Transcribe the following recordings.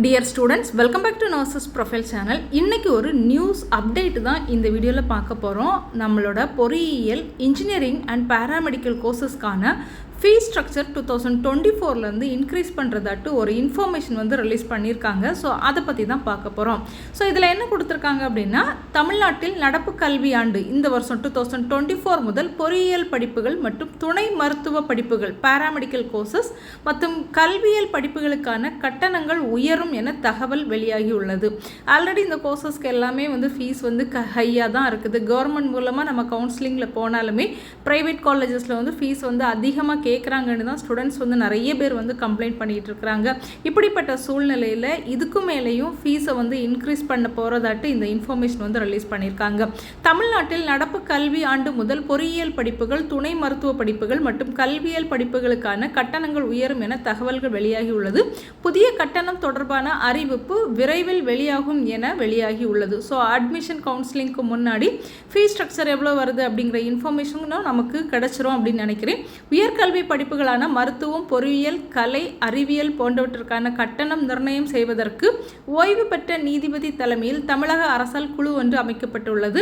Dear students, welcome back to nurses profile channel. இன்றைக்கி ஒரு news update தான் இந்த வீடியோவில் பார்க்க போகிறோம். நம்மளோட பொறியியல், இன்ஜினியரிங் அண்ட் பேராமெடிக்கல் கோர்சஸ்க்கான ஃபீஸ் ஸ்ட்ரக்சர் 2024 இன்க்ரீஸ் பண்ணுறதாட்டு ஒரு இன்ஃபர்மேஷன் ரிலீஸ் பண்ணியிருக்காங்க. ஸோ அதை பற்றி தான் பார்க்க போகிறோம். ஸோ இதில் என்ன கொடுத்துருக்காங்க அப்படின்னா, தமிழ்நாட்டில் நடப்பு கல்வி ஆண்டு இந்த வருஷம் 2024 முதல் பொறியியல் படிப்புகள் மற்றும் துணை மருத்துவ படிப்புகள் பேராமெடிக்கல் கோர்சஸ் மற்றும் கல்வியியல் படிப்புகளுக்கான கட்டணங்கள் உயரும் என தகவல் வெளியாகி உள்ளது. ஆல்ரெடி இந்த கோர்சஸ்க்கு எல்லாமே ஃபீஸ் ஹையாக தான் இருக்குது. கவர்மெண்ட் மூலமாக நம்ம கவுன்சிலிங்கில் போனாலுமே ப்ரைவேட் காலேஜஸில் ஃபீஸ் அதிகமாக கேட்குறாங்கன்னு தான் ஸ்டூடெண்ட்ஸ் நிறைய பேர் கம்ப்ளைண்ட் பண்ணிகிட்டு இருக்கிறாங்க. இப்படிப்பட்ட சூழ்நிலையில் இதுக்கு மேலேயும் ஃபீஸை இன்க்ரீஸ் பண்ண போகிறதாட்டு இந்த இன்ஃபர்மேஷன் ரிலீஸ் பண்ணியிருக்காங்க. தமிழ்நாட்டில் நடப்பு கல்வி ஆண்டு முதல் பொறியியல் படிப்புகள், துணை மருத்துவ படிப்புகள் மற்றும் கல்வியியல் படிப்புகளுக்கான கட்டணங்கள் உயரும் என தகவல்கள் வெளியாகி உள்ளது. புதிய கட்டணம் தொடர்பான அறிவிப்பு விரைவில் வெளியாகும் என வெளியாகி உள்ளது. ஸோ அட்மிஷன் கவுன்சிலிங்க்கு முன்னாடி ஃபீஸ் ஸ்ட்ரக்சர் எவ்வளோ வருது அப்படிங்கிற இன்ஃபர்மேஷனும் நமக்கு கிடைச்சிரும் அப்படின்னு நினைக்கிறேன். உயர்கல்வி படிப்புகளான மருத்துவம், பொறியியல், கலை, அறிவியல் போன்றவற்றிற்கான கட்டணம் நிர்ணயம் செய்வதற்கு ஓய்வு பெற்ற நீதிபதி தலைமையில் தமிழக அரசால் குழு ஒன்று அமைக்கப்பட்டுள்ளது.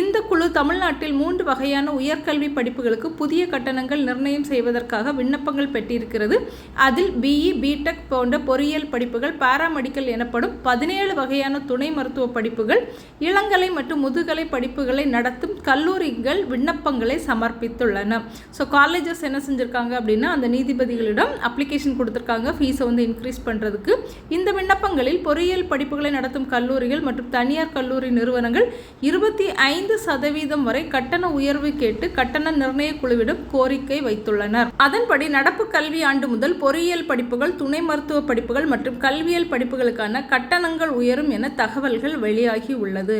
இந்த குழு தமிழ்நாட்டில் 3 வகையான உயர்கல்வி படிப்புகளுக்கு புதிய கட்டணங்கள் நிர்ணயம் செய்வதற்காக விண்ணப்பங்கள் பெற்றிருக்கிறது. அதில் பிஇ, பிடெக் போன்ற பொறியியல் படிப்புகள், பாராமெடிக்கல் எனப்படும் 17 வகையான துணை மருத்துவ படிப்புகள், இளங்கலை மற்றும் முதுகலை படிப்புகளை நடத்தும் கல்லூரிகள் விண்ணப்பங்களை சமர்ப்பித்துள்ளன. ஸோ காலேஜஸ் என்ன செஞ்சிருக்காங்க அப்படின்னா, அந்த நீதிபதிகளிடம் அப்ளிகேஷன் கொடுத்துருக்காங்க ஃபீஸை இன்க்ரீஸ் பண்ணுறதுக்கு. இந்த விண்ணப்பங்களில் பொறியியல் படிப்புகளை நடத்தும் கல்லூரிகள் மற்றும் தனியார் கல்லூரி நிறுவனங்கள் 25% வரை கட்டண உயர்வு கேட்டு கட்டண நிர்ணய குழுவிடம் கோரிக்கை வைத்துள்ளனர். அதன்படி நடப்பு கல்வி ஆண்டு முதல் பொறியியல் படிப்புகள், துணை மருத்துவ படிப்புகள் மற்றும் கல்வியியல் படிப்புகளுக்கான கட்டணங்கள் உயரும் என தகவல்கள் வெளியாகி உள்ளது.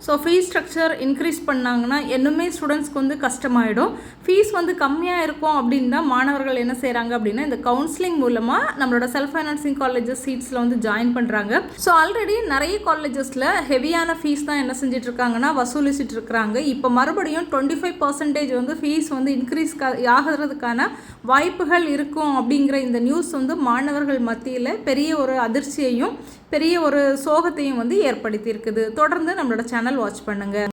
ஸோ ஃபீஸ் ஸ்ட்ரக்சர் இன்க்ரீஸ் பண்ணாங்கன்னா இன்னுமே ஸ்டூடெண்ட்ஸ்க்கு கஷ்டமாயிடும். ஃபீஸ் கம்மியாக இருக்கும் அப்படின்னு தான் மாணவர்கள் என்ன செய்கிறாங்க அப்படின்னா, இந்த கவுன்சிலிங் மூலமாக நம்மளோட செல்ஃப் ஃபைனான்சிங் காலேஜஸ் சீட்ஸில் ஜாயின் பண்ணுறாங்க. ஸோ ஆல்ரெடி நிறைய காலேஜஸில் ஹெவியான ஃபீஸ் தான் என்ன செஞ்சுட்டு இருக்காங்கன்னா வசூலிச்சுட்டு இருக்கிறாங்க. இப்போ மறுபடியும் 25% ஃபீஸ் இன்க்ரீஸ் ஆகிறதுக்கான வாய்ப்புகள் இருக்கும் அப்படிங்கிற இந்த நியூஸ் மாணவர்கள் மத்தியில் பெரிய ஒரு அதிர்ச்சியையும் பெரிய ஒரு சோகத்தையும் ஏற்படுத்தி இருக்குது. தொடர்ந்து நம்மளோட சேனல் வாட்ச் பண்ணுங்கள்.